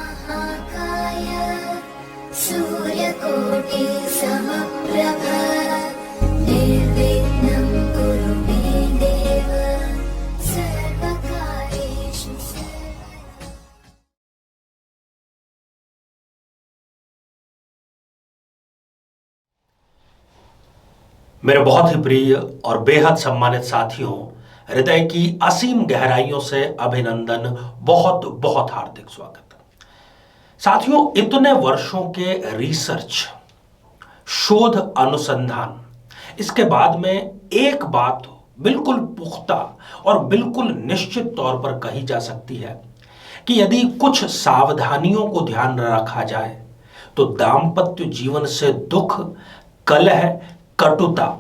महाकाय सूर्यकोटि समप्रभ निर्विघ्नं कुरु मे देव सर्वकार्येषु सर्वदा। मेरे बहुत ही प्रिय और बेहद सम्मानित साथियों, हृदय की असीम गहराइयों से अभिनंदन, बहुत बहुत हार्दिक स्वागत। साथियों, इतने वर्षों के रिसर्च, शोध, अनुसंधान, इसके बाद में एक बात बिल्कुल पुख्ता और बिल्कुल निश्चित तौर पर कही जा सकती है कि यदि कुछ सावधानियों को ध्यान में रखा जाए तो दाम्पत्य जीवन से दुख, कलह, कटुता,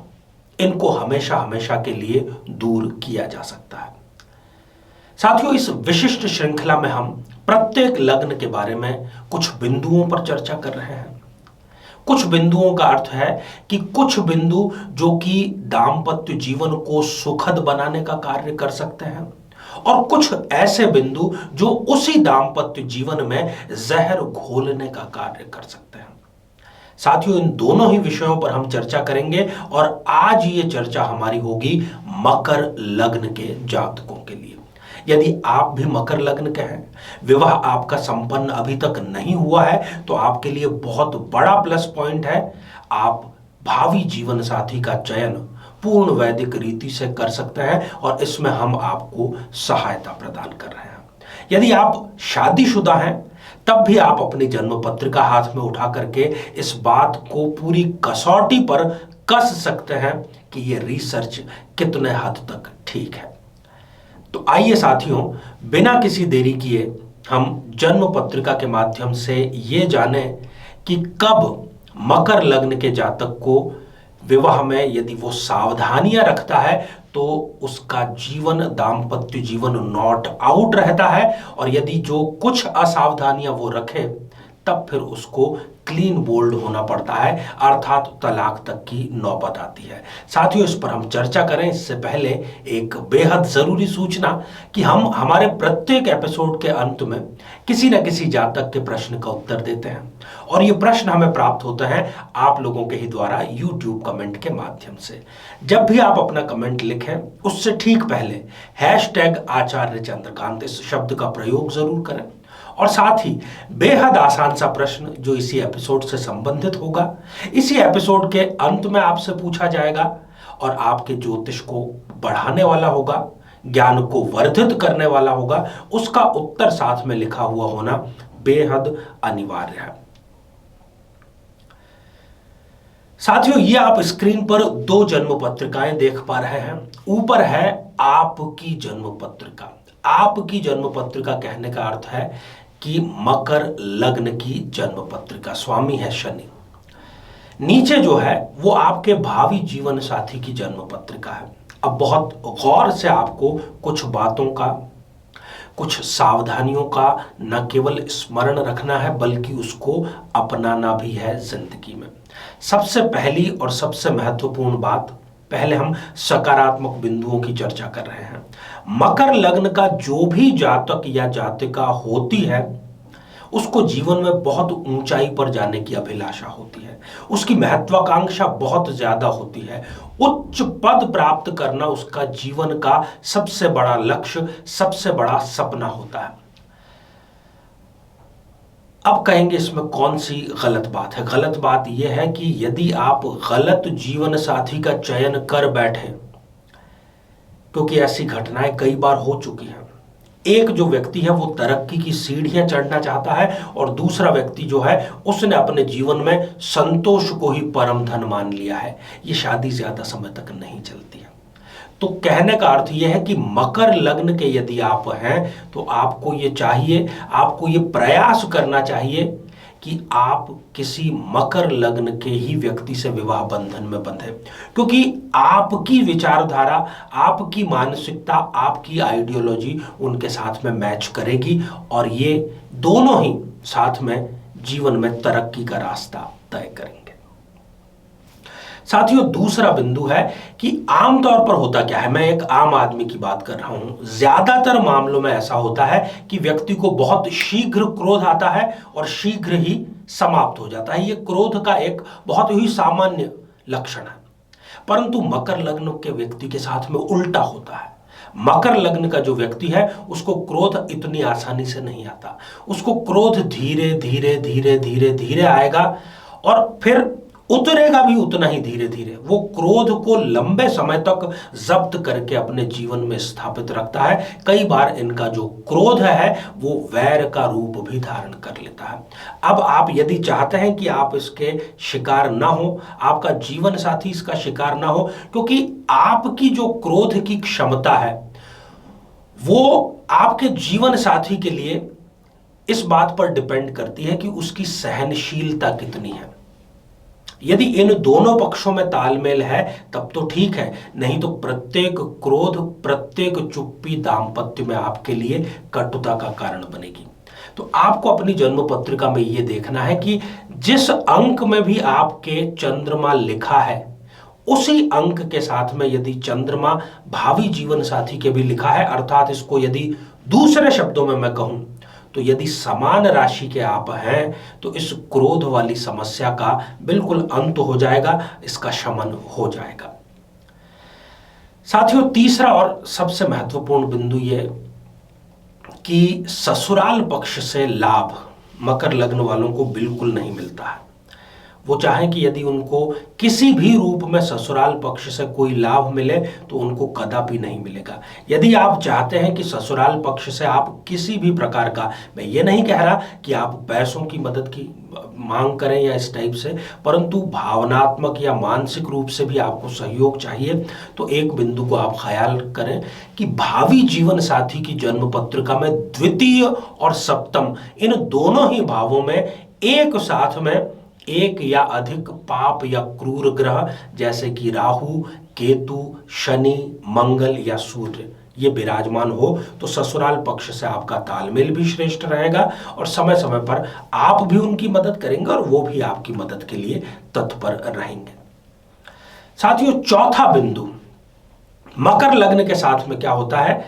इनको हमेशा हमेशा के लिए दूर किया जा सकता है। साथियों, इस विशिष्ट श्रृंखला में हम प्रत्येक लग्न के बारे में कुछ बिंदुओं पर चर्चा कर रहे हैं। कुछ बिंदुओं का अर्थ है कि कुछ बिंदु जो कि दाम्पत्य जीवन को सुखद बनाने का कार्य कर सकते हैं, और कुछ ऐसे बिंदु जो उसी दाम्पत्य जीवन में जहर घोलने का कार्य कर सकते हैं। साथियों, इन दोनों ही विषयों पर हम चर्चा करेंगे और आज ये चर्चा हमारी होगी मकर लग्न के जातकों के लिए। यदि आप भी मकर लग्न के हैं, विवाह आपका संपन्न अभी तक नहीं हुआ है, तो आपके लिए बहुत बड़ा प्लस पॉइंट है। आप भावी जीवन साथी का चयन पूर्ण वैदिक रीति से कर सकते हैं और इसमें हम आपको सहायता प्रदान कर रहे हैं। यदि आप शादीशुदा हैं, तब भी आप अपनी जन्म पत्रिका हाथ में उठा करके इस बात को पूरी कसौटी पर कस सकते हैं कि यह रिसर्च कितने हद तक ठीक है। तो आइए साथियों, बिना किसी देरी किए हम जन्म पत्रिका के माध्यम से ये जानें कि कब मकर लग्न के जातक को विवाह में यदि वो सावधानियां रखता है तो उसका जीवन, दाम्पत्य जीवन नॉट आउट रहता है, और यदि जो कुछ असावधानियां वो रखे तब फिर उसको क्लीन बोल्ड होना पड़ता है, अर्थात तलाक तक की नौबत आती है। साथियों, इस पर हम चर्चा करें इससे पहले एक बेहद जरूरी सूचना कि हम हमारे प्रत्येक एपिसोड के अंत में किसी न किसी जातक के प्रश्न का उत्तर देते हैं, और ये प्रश्न हमें प्राप्त होते हैं आप लोगों के ही द्वारा यूट्यूब कमेंट के माध्यम से। जब भी आप अपना कमेंट लिखें, उससे ठीक पहले #आचार्य चंद्रकांत इस शब्द का प्रयोग जरूर करें, और साथ ही बेहद आसान सा प्रश्न जो इसी एपिसोड से संबंधित होगा, इसी एपिसोड के अंत में आपसे पूछा जाएगा और आपके ज्योतिष को बढ़ाने वाला होगा, ज्ञान को वर्धित करने वाला होगा। उसका उत्तर साथ में लिखा हुआ होना बेहद अनिवार्य है। साथियों, ये आप स्क्रीन पर 2 जन्म पत्रिकाएं देख पा रहे हैं। ऊपर है आपकी जन्म पत्रिका। आपकी जन्म पत्रिका कहने का अर्थ है कि मकर लग्न की जन्म पत्रिका, स्वामी है शनि। नीचे जो है वो आपके भावी जीवन साथी की जन्म पत्रिका है। अब बहुत गौर से आपको कुछ बातों का, कुछ सावधानियों का न केवल स्मरण रखना है बल्कि उसको अपनाना भी है जिंदगी में। सबसे पहली और सबसे महत्वपूर्ण बात, पहले हम सकारात्मक बिंदुओं की चर्चा कर रहे हैं। मकर लग्न का जो भी जातक या जातिका होती है, उसको जीवन में बहुत ऊंचाई पर जाने की अभिलाषा होती है, उसकी महत्वाकांक्षा बहुत ज्यादा होती है। उच्च पद प्राप्त करना उसका जीवन का सबसे बड़ा लक्ष्य, सबसे बड़ा सपना होता है। अब कहेंगे इसमें कौन सी गलत बात है। गलत बात यह है कि यदि आप गलत जीवन साथी का चयन कर बैठे, क्योंकि ऐसी घटनाएं कई बार हो चुकी हैं। एक जो व्यक्ति है वो तरक्की की सीढ़ियां चढ़ना चाहता है, और दूसरा व्यक्ति जो है उसने अपने जीवन में संतोष को ही परम धन मान लिया है। ये शादी ज्यादा समय तक नहीं चलती है। तो कहने का अर्थ यह है कि मकर लग्न के यदि आप हैं तो आपको ये चाहिए, आपको ये प्रयास करना चाहिए कि आप किसी मकर लग्न के ही व्यक्ति से विवाह बंधन में बंधे, क्योंकि आपकी विचारधारा, आपकी मानसिकता, आपकी आइडियोलॉजी उनके साथ में मैच करेगी, और ये दोनों ही साथ में जीवन में तरक्की का रास्ता तय करेंगे। साथियों, दूसरा बिंदु है कि आमतौर पर होता क्या है, मैं एक आम आदमी की बात कर रहा हूं, ज्यादातर मामलों में ऐसा होता है कि व्यक्ति को बहुत शीघ्र क्रोध आता है और शीघ्र ही समाप्त हो जाता है। यह क्रोध का एक बहुत ही सामान्य लक्षण है। परंतु मकर लग्न के व्यक्ति के साथ में उल्टा होता है। मकर लग्न का जो व्यक्ति है उसको क्रोध इतनी आसानी से नहीं आता। उसको क्रोध धीरे धीरे धीरे धीरे धीरे आएगा और फिर उतरेगा भी उतना ही धीरे धीरे। वो क्रोध को लंबे समय तक जब्त करके अपने जीवन में स्थापित रखता है। कई बार इनका जो क्रोध है वो वैर का रूप भी धारण कर लेता है। अब आप यदि चाहते हैं कि आप इसके शिकार ना हो, आपका जीवन साथी इसका शिकार ना हो, क्योंकि आपकी जो क्रोध की क्षमता है वो आपके जीवन साथी के लिए इस बात पर डिपेंड करती है कि उसकी सहनशीलता कितनी है। यदि इन दोनों पक्षों में तालमेल है तब तो ठीक है, नहीं तो प्रत्येक क्रोध, प्रत्येक चुप्पी दांपत्य में आपके लिए कटुता का कारण बनेगी। तो आपको अपनी जन्म पत्रिका में यह देखना है कि जिस अंक में भी आपके चंद्रमा लिखा है उसी अंक के साथ में यदि चंद्रमा भावी जीवन साथी के भी लिखा है, अर्थात इसको यदि दूसरे शब्दों में मैं कहूं तो यदि समान राशि के आप हैं तो इस क्रोध वाली समस्या का बिल्कुल अंत हो जाएगा, इसका शमन हो जाएगा। साथियों, तीसरा और सबसे महत्वपूर्ण बिंदु यह कि ससुराल पक्ष से लाभ मकर लग्न वालों को बिल्कुल नहीं मिलता है। वो चाहें कि यदि उनको किसी भी रूप में ससुराल पक्ष से कोई लाभ मिले तो उनको कदापि नहीं मिलेगा। यदि आप चाहते हैं कि ससुराल पक्ष से आप किसी भी प्रकार का, मैं ये नहीं कह रहा कि आप पैसों की मदद की मांग करें या इस टाइप से, परंतु भावनात्मक या मानसिक रूप से भी आपको सहयोग चाहिए, तो एक बिंदु को आप ख्याल करें कि भावी जीवन साथी की जन्म पत्रिका में द्वितीय और सप्तम इन दोनों ही भावों में एक साथ में एक या अधिक पाप या क्रूर ग्रह जैसे कि राहु, केतु, शनि, मंगल या सूर्य ये विराजमान हो तो ससुराल पक्ष से आपका तालमेल भी श्रेष्ठ रहेगा और समय समय पर आप भी उनकी मदद करेंगे और वो भी आपकी मदद के लिए तत्पर रहेंगे। साथियों, चौथा बिंदु, मकर लग्न के साथ में क्या होता है,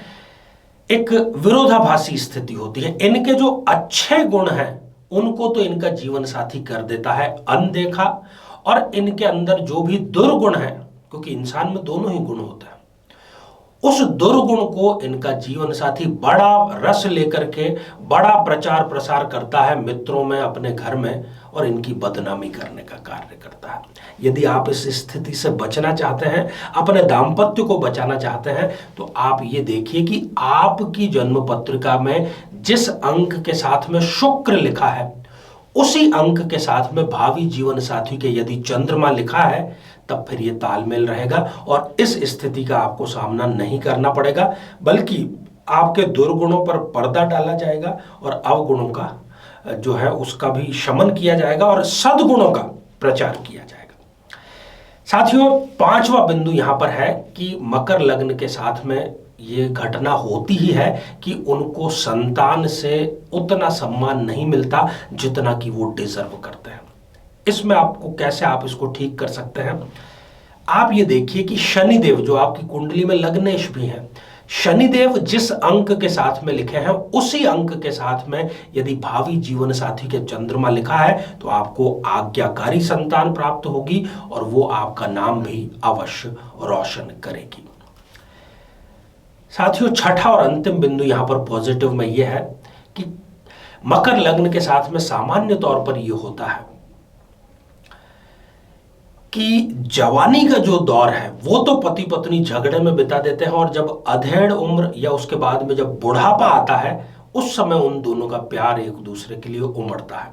एक विरोधाभासी स्थिति होती है। इनके जो अच्छे गुण हैं उनको तो इनका जीवन साथी कर देता है अनदेखा, और इनके अंदर जो भी दुर्गुण है, क्योंकि इंसान में दोनों ही गुण होते हैं, उस दुर्गुण को इनका जीवन साथी बड़ा रस लेकर के बड़ा प्रचार प्रसार करता है मित्रों में, अपने घर में, और इनकी बदनामी करने का कार्य करता है। यदि आप इस स्थिति से बचना चाहते हैं, अपने दाम्पत्य को बचाना चाहते हैं, तो आप ये देखिए कि आपकी जन्म पत्रिका में जिस अंक के साथ में शुक्र लिखा है उसी अंक के साथ में भावी जीवन साथी के यदि चंद्रमा लिखा है तब फिर ये तालमेल रहेगा और इस स्थिति का आपको सामना नहीं करना पड़ेगा, बल्कि आपके दुर्गुणों पर पर्दा डाला जाएगा और अवगुणों का जो है उसका भी शमन किया जाएगा और सद्गुणों का प्रचार किया जाएगा। साथियों, पांचवा बिंदु यहां पर है कि मकर लग्न के साथ में ये घटना होती ही है कि उनको संतान से उतना सम्मान नहीं मिलता जितना कि वो डिजर्व करते हैं। इसमें आपको कैसे आप इसको ठीक कर सकते हैं, आप ये देखिए कि शनिदेव जो आपकी कुंडली में लग्नेश भी हैं, शनिदेव जिस अंक के साथ में लिखे हैं उसी अंक के साथ में यदि भावी जीवन साथी के चंद्रमा लिखा है तो आपको आज्ञाकारी संतान प्राप्त होगी और वो आपका नाम भी अवश्य रोशन करेगी। साथियों, छठा और अंतिम बिंदु यहां पर पॉजिटिव में यह है कि मकर लग्न के साथ में सामान्य तौर पर यह होता है कि जवानी का जो दौर है वो तो पति पत्नी झगड़े में बिता देते हैं और जब अधेड़ उम्र या उसके बाद में जब बुढ़ापा आता है उस समय उन दोनों का प्यार एक दूसरे के लिए उमड़ता है।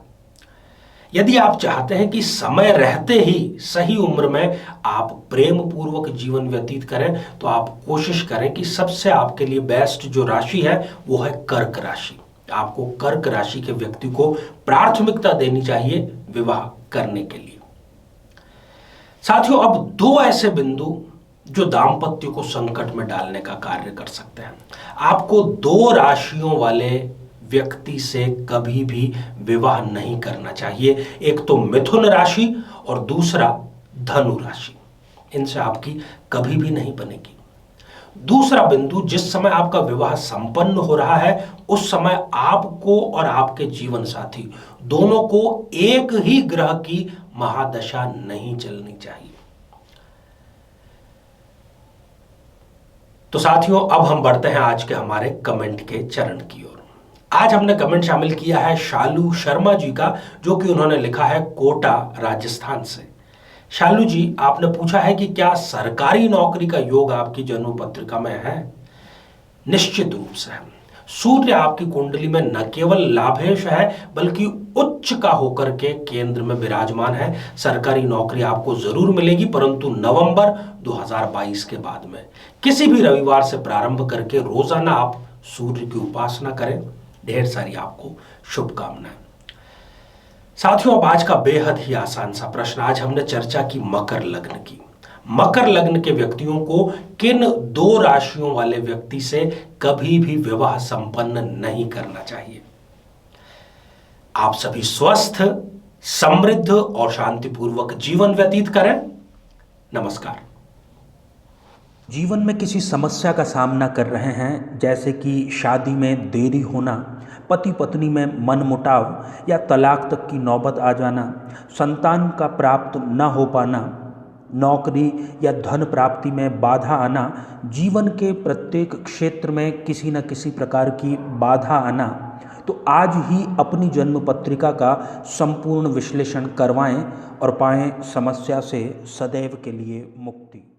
यदि आप चाहते हैं कि समय रहते ही सही उम्र में आप प्रेम पूर्वक जीवन व्यतीत करें तो आप कोशिश करें कि सबसे आपके लिए बेस्ट जो राशि है वो है कर्क राशि। आपको कर्क राशि के व्यक्ति को प्राथमिकता देनी चाहिए विवाह करने के लिए। साथियों, अब दो ऐसे बिंदु जो दाम्पत्य को संकट में डालने का कार्य कर सकते हैं। आपको दो राशियों वाले व्यक्ति से कभी भी विवाह नहीं करना चाहिए। एक तो मिथुन राशि और दूसरा धनु राशि, इनसे आपकी कभी भी नहीं बनेगी। दूसरा बिंदु, जिस समय आपका विवाह संपन्न हो रहा है उस समय आपको और आपके जीवन साथी दोनों को एक ही ग्रह की महादशा नहीं चलनी चाहिए। तो साथियों, अब हम बढ़ते हैं आज के हमारे कमेंट के चरण की ओर। आज हमने कमेंट शामिल किया है शालू शर्मा जी का, जो कि उन्होंने लिखा है कोटा राजस्थान से। शालू जी, आपने पूछा है कि क्या सरकारी नौकरी का योग आपकी जन्म पत्रिका में है? निश्चित रूप से है। सूर्य आपकी कुंडली में न केवल लाभेश है बल्कि उच्च का होकर के केंद्र में विराजमान है। सरकारी नौकरी आपको जरूर मिलेगी, परंतु नवंबर 2022 के बाद में। किसी भी रविवार से प्रारंभ करके रोजाना आप सूर्य की उपासना करें। ढेर सारी आपको शुभकामनाएं। साथियों, अब आज का बेहद ही आसान सा प्रश्न। आज हमने चर्चा की मकर लग्न की। मकर लग्न के व्यक्तियों को किन दो राशियों वाले व्यक्ति से कभी भी विवाह संपन्न नहीं करना चाहिए? आप सभी स्वस्थ, समृद्ध और शांतिपूर्वक जीवन व्यतीत करें। नमस्कार। जीवन में किसी समस्या का सामना कर रहे हैं, जैसे कि शादी में देरी होना, पति पत्नी में मनमुटाव या तलाक तक की नौबत आ जाना, संतान का प्राप्त न हो पाना, नौकरी या धन प्राप्ति में बाधा आना, जीवन के प्रत्येक क्षेत्र में किसी न किसी प्रकार की बाधा आना, तो आज ही अपनी जन्म पत्रिका का संपूर्ण विश्लेषण करवाएं और पाएं समस्या से सदैव के लिए मुक्ति।